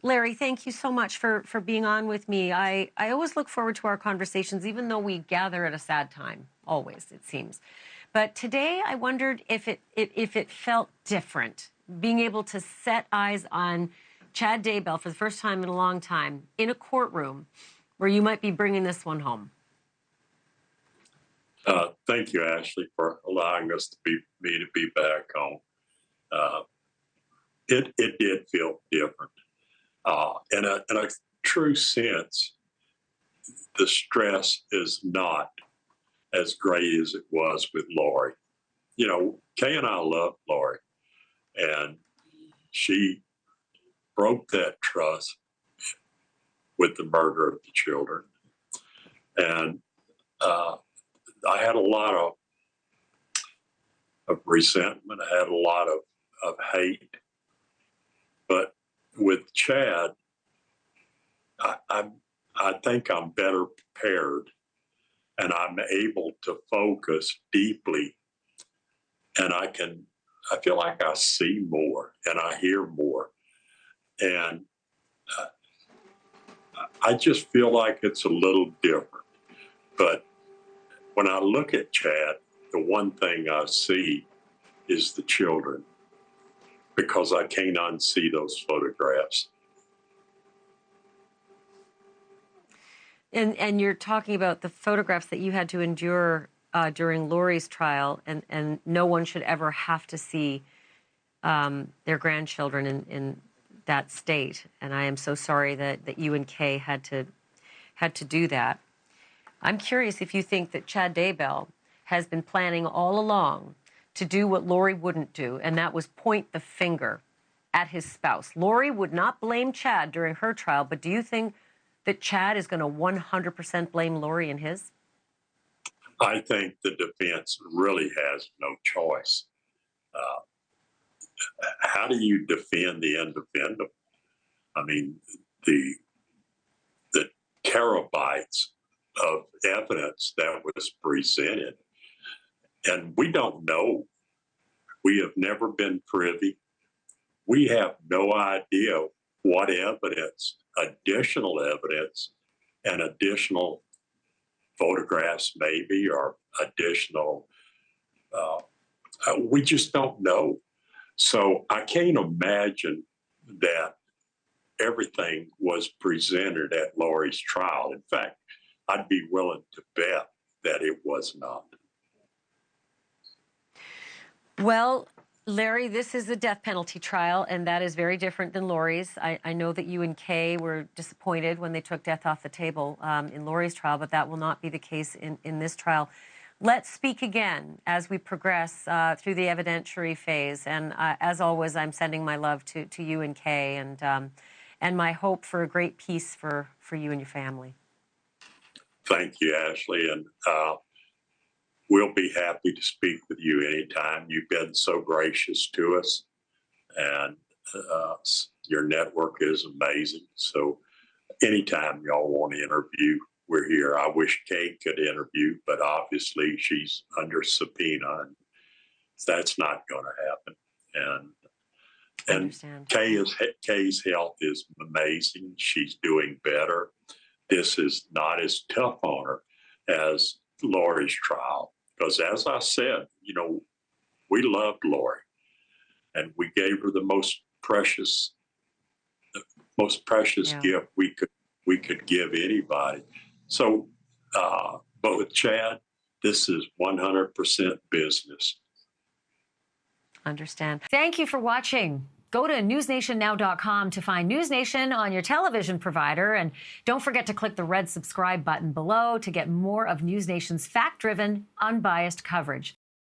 Larry, thank you so much for being on with me. I always look forward to our conversations, even though we gather at a sad time, always, it seems. But today I wondered if it felt different, being able to set eyes on Chad Daybell for the first time in a long time in a courtroom where you might be bringing this one home. Thank you, Ashleigh, for allowing us to be back home. It did feel different. In a true sense, the stress is not as great as it was with Lori. You know, Kay and I love Lori, and she broke that trust with the murder of the children. And I had a lot of resentment. I had a lot of hate. But with Chad, I think I'm better prepared, and I'm able to focus deeply, and I feel like I see more and I hear more. And I just feel like it's a little different. But when I look at Chad, the one thing I see is the children, because I can't unsee those photographs. And you're talking about the photographs that you had to endure during Lori's trial, and no one should ever have to see their grandchildren in that state. And I am so sorry that you and Kay had to do that. I'm curious if you think that Chad Daybell has been planning all along to do what Lori wouldn't do, and that was point the finger at his spouse. Lori would not blame Chad during her trial, but do you think that Chad is going to 100% blame Lori in his? I think the defense really has no choice. How do you defend the undefendable? I mean, the terabytes of evidence that was presented, and we don't know. We have never been privy. We have no idea what evidence, additional evidence, and additional photographs maybe, or additional, we just don't know. So I can't imagine that everything was presented at Lori's trial. In fact, I'd be willing to bet that it was not. Well, Larry, this is a death penalty trial, and that is very different than Lori's. I know that you and Kay were disappointed when they took death off the table in Lori's trial, but that will not be the case in this trial. Let's speak again as we progress through the evidentiary phase. And as always, I'm sending my love to you and Kay, and my hope for a great peace for you and your family. Thank you, Ashleigh, and we'll be happy to speak with you anytime. You've been so gracious to us, and your network is amazing. So anytime y'all want to interview, we're here. I wish Kay could interview, but obviously she's under subpoena, and that's not going to happen. And Kay's health is amazing. She's doing better. This is not as tough on her as Lori's trial, because as I said, you know, we loved Lori, and we gave her the most precious gift we could give anybody. So, but with Chad, this is 100% business. Understand. Thank you for watching. Go to newsnationnow.com to find NewsNation on your television provider. And don't forget to click the red subscribe button below to get more of NewsNation's fact-driven, unbiased coverage.